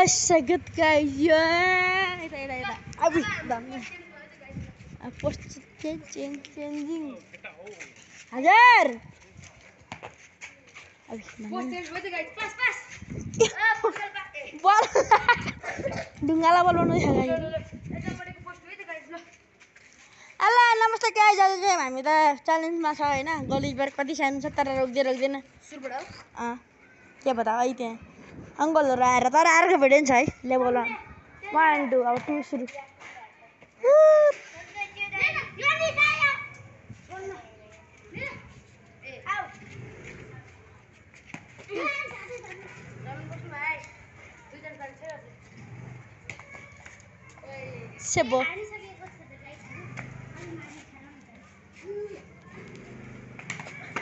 so good guys. Yeah. Ita. Abi, dami. Post changing. Hajar. Abi, Post change berarti guys. Pas. Bol. Dungala bol banu छ guys. Alla नमस्ते guys. आज चाहिँ हामी त च्यालेन्जमा छ हैन. गलिजबर कति सानो छ तर रोक्दैन. सुरबाट के पता है त्यहाँ अंकलहरु आएर तर अर्को भिडियो छ है लेभल 1 2 अब 2 सुरु सेबो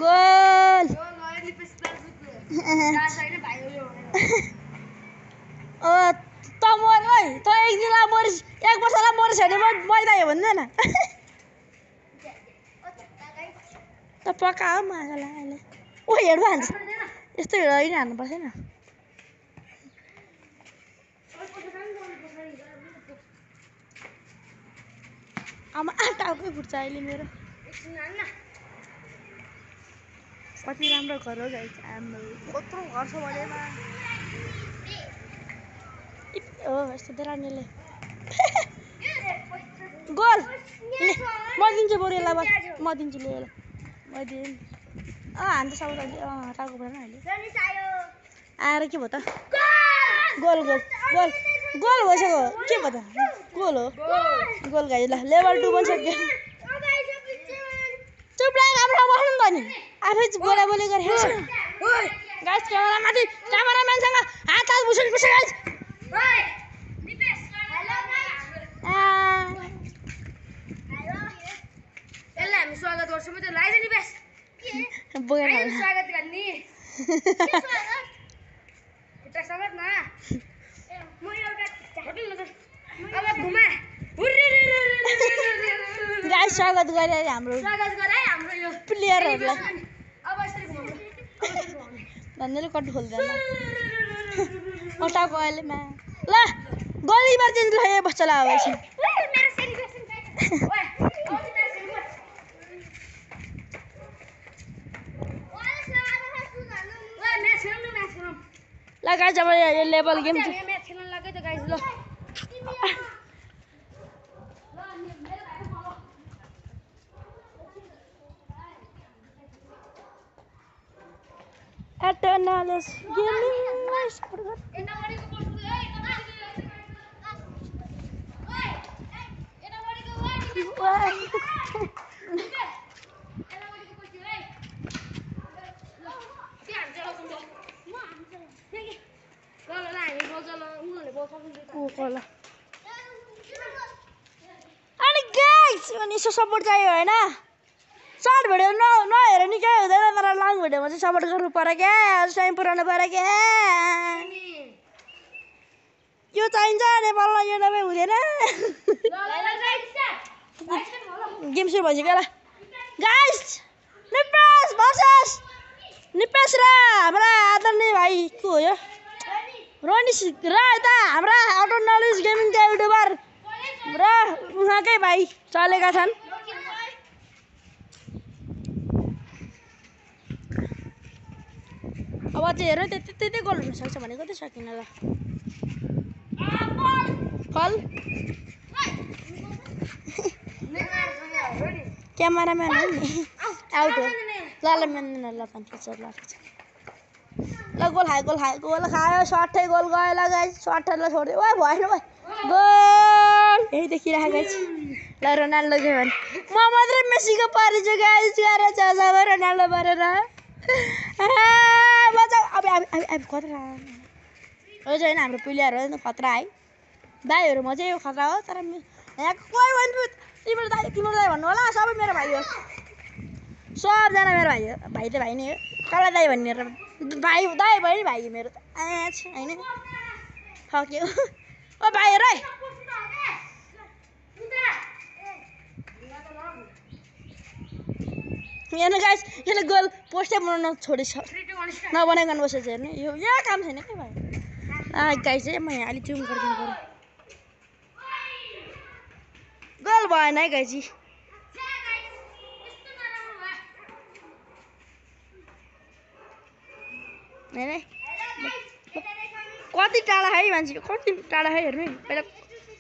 गोल त मर है त एक दिनलाई मरिस एक वर्षलाई मरिस भने मरिदायो भन्दैन त पकाऊ मागला अहिले ओ हेर्नु हान्छ यस्तो होइन हान्नु पर्दैन आमा टाउकै फुट्छ अहिले मेरो कति राम्रो घर हो गाइस हाम्रो कत्रो घर छ भनेमा ओ यस्तो देरानीले गोल ले म दिन्छु बरु यसलाई बस म दिन्छु ले यसलाई म दिन हान्छ सब टाउको परेन अहिले आएर के भयो त गोल भइसक्यो के भयो त गोल हो गोल गाइस ल लेभल 2 पनि सक्यो चुप लाग हाम्रो बस्नु त नि आफै बोला बोली गरे हेर्छ गाइस क्यामेराम्यानसँग हात बुसुल गाइस ओइ निपेश हेलो एला हामी स्वागत गर्छौँ त लाइज निपेश बोकेर स्वागत गर्ने के स्वागत एउटा स्वागत न म एउटा होटल न अब घुमा गाइस स्वागत गरे हाम्रो यो प्लेयरहरुलाई अब यसरी घुमाउनु भन्नेले कट खोल्दैन ओटाको अहिले मा ल गोली मार चाहिँ ल बस चला अब एकछिन मेरो सेलिब्रेसन ओए ल गाइस अब यो लेभल गेम छ म्याच खेल्न लाग्यो त गाइस ल Eternals gaming nice burger. अनि गाइस अनि यसो सपोर्ट चाहियो हैन सर्ट भिडियो नहेर नि के हुँदैन तर लङ भिडियोमा चाहिँ सपोर्ट गर्नु पर्यो क्या टाइम पुराउनु पर्यो क्या यो चाहिन्छ नेपालमा यो नभए हुँदैन गेम सुरु भइसक्यो ल गाइस निपेश र हाम्रा आदरणीय भाइ को हो यो रोनिस र यता हाम्रा अटो नलेज गेमिङ युट्युबर र उहाँकै भाइ चलेका छन् अब चाहिँ हेर त्यतै गोल हुन सक्छ भनेको त सकिन ल फल क्यामेराम्यान हो नि आउट हो ल मान्दैन ल पञ्चायत ल गोल खायो सट्टै गोल गयो ल गाइस सट्टैलाई छोड्यो ओइ भएन भाइ गोल यही देखिरहेको गाइस ल रोनाल्डो के भन् म मात्रै मेसीको पारिछु गाइस गएर चासा रोनाल्डो परेर अब खतरा हो छैन हाम्रो प्लेयर हो खतरा है दाइहरू म चाहिँ यो खतरा हो तर यहाँ कोही भन्नु तिम्रो दाइ भन्नु होला सबै मेरो भाइ हो सबजना मेरो भाइ हो भाइ त भाइ नै हो कसलाई दाइ भन्ने भाइ दाइ भयो नि भाइ मेरो त होइन सक्यो ओ भाइहरू है हेर्नु गाइस यसले गोल पोस्टै बनाउन छोडिछ नबनाइकन बसेछ हेर्नु यो यहाँ काम छैन के भाइ गाइस है मैं अलिक जुम गरिदिनु पर्यो गोल भएन है गाइस नै कति टाढा है मान्छे कति टाढा है हेर्नु पहिला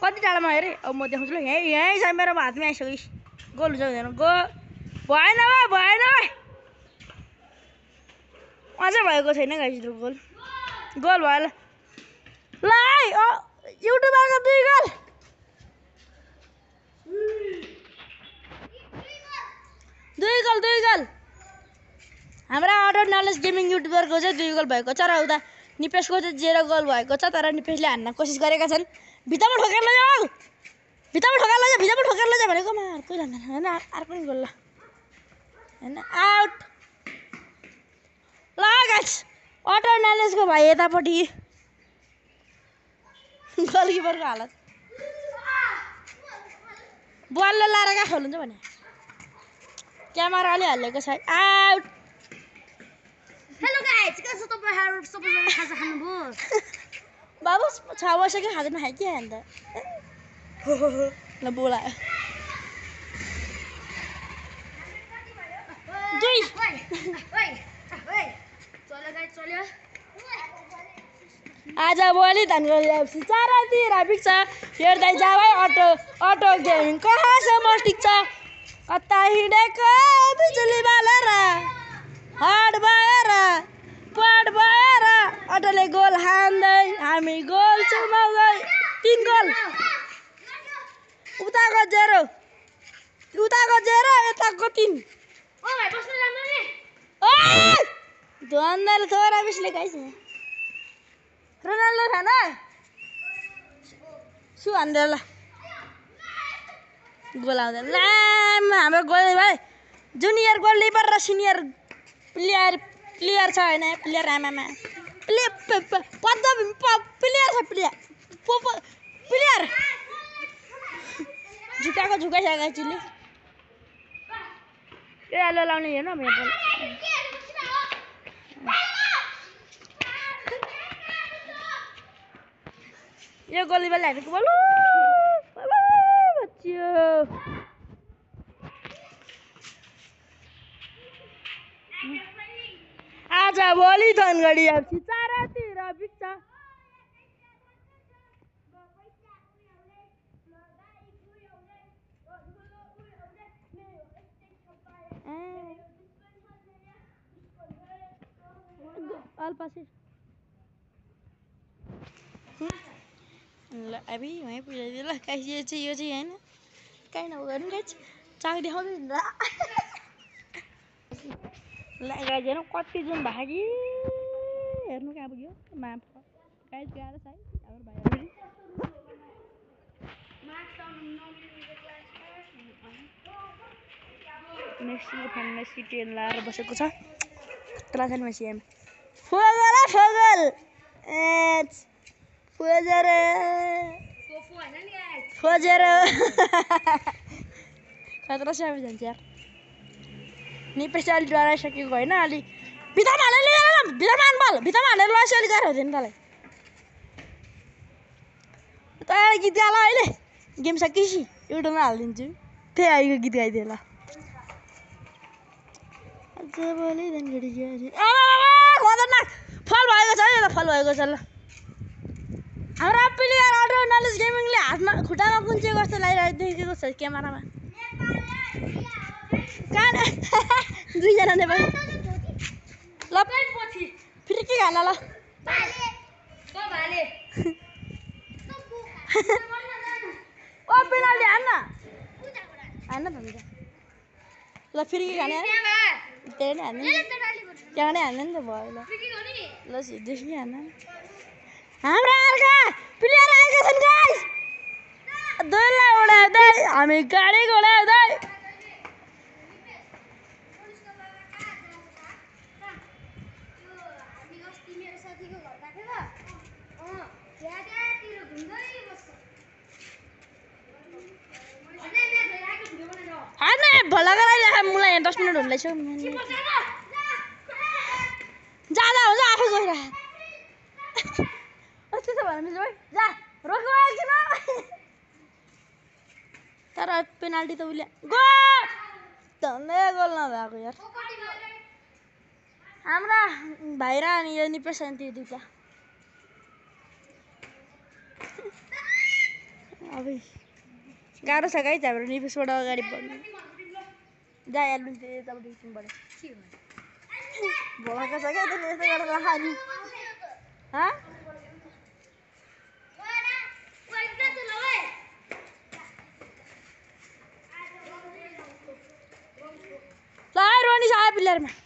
कति टाढामा हेरे अब म देखाउँछु ल यहीँ छ मेरो हातमै आइसक्यो गोल हुन्छ हुँदैन भएन अझै भएको छैन गाइस गोल गोल भयो ल युट्युबरको 2 गोल हाम्रा अडर नलेज गेमिङ युट्युबरको चाहिँ 2 गोल भएको छ र उता निपेशको चाहिँ 0 गोल भएको छ तर निपेशले हान्न कोसिस गरेका छन् भित्तामा ठोकेर लैजाऊ भनेको मा अर्कै जान्दैन हैन अर्को नि गोल ल हैन आउट ल गाइस अडर नलेजको भाइ यतापट्टि गोलकिपरको हालत बलले लाएर कहाँ खोल्नुहुन्छ भने क्यामेराले हालेको छ आउट हेलो गाइस कस्तो तपाईहरु सबैजना खाजा खानुभयो बाबु 6 वर्षकै खादैन है के अन्त ल बोला दुई चलो गाइस चल्यो आज भोलि धनगढी एफसी चारैतिर बिक्छ हेर्दै जाऊ है अटो गेमिङ कहाँसम्म टिक्छ कता हिँडेको बिजुली बालेर हाड भएर पड भएर अटोले गोल हान्दै हामी गोल चुमाउँदै 3 गोल उताको 0 यताको 3 ओ भाइ बस्नु राम्रो नि ओइ धन्दाले थोरा बिसले गाइस रोनाल्डो खाना सु हान्दै ल गोल आउँदैन ल हाम्रो गोल भाइ जुनियर गोलकिपर र सिनियर प्लेयर छ हैन प्लेयर आमामा प्लेयर झुकाको झुकाइसकेको चिले ए आलो लाउने हेर्न मेरो बल यो गोलीबालले हानेको बल बच्चियो आज भोलि धनगढी एफसी चारैतिर बिक्छ अल्पासे ल अभी वहीँ पुऱ्याइदियो ल गाइस यो चाहिँ हैन काहीँ नगर्नु गाइस चाक देखाउँदै ल गाइस हेर्नु कति जुन भागी हेर्नु कहाँ पुग्यो माफ गाइस गाह्रो छ है हाम्रो भाइहरु मेसी मेसी टेन लाएर बसेको छ कत्रा छ नि मेसी एम फोगल फोजेर कत्रा साह्रो जान्छ यार निपेश अलि डराइसकेको होइन अलि भित्तामा हालेर लैसे अलिक गाह्रो हुँदैन तँलाई तँलाई गीत गाला अहिले गेम सकिएपछि युट्युबमा हालिदिन्छु त्यही आइको गीत गाइदियो ल खतरनाक फल भएको छ है फल भएको छ ल हाम्रो प्लेयर अडर नलेज गेमिङले हातमा खुट्टामा कुन चाहिँ कस्तो लागिरहेको छ क्यामेरामा कहाँ दुईजना नेपाल ल फेरि के खाना ल ओ पेनाल्टी हान्न भन्छ ल फेरि के खाने त्यही नै हान्ने त्यहाँ नै हान्ने नि त भयो ल सिधै हान्न हाम्रो अर्का प्लेयर आएका छन् गाइस दोललाई उडाउँदै हामी गाडी घोडाउँदै भला गराइराख मलाई 10 मिनट हुँदैछ जाँदा हुन्छ आफै गइराख त्यसो भने मिस भाइ जा रोक्नु एकछिन तर पेनाल्टी त उसले गोल धन्दै गोल नभएको यार हाम्रा भाइरा अनि यो निपेश शान्ति दुईटा अब गाह्रो छ गाइज हाम्रो निपेशबाट अगाडि बढ्नु जा यार लुन्थे यताबाट एकछिनबाट भोलाको छ क्या त्यसले यस्तो गरेर खानी ल रोनी आयो प्लेयरमा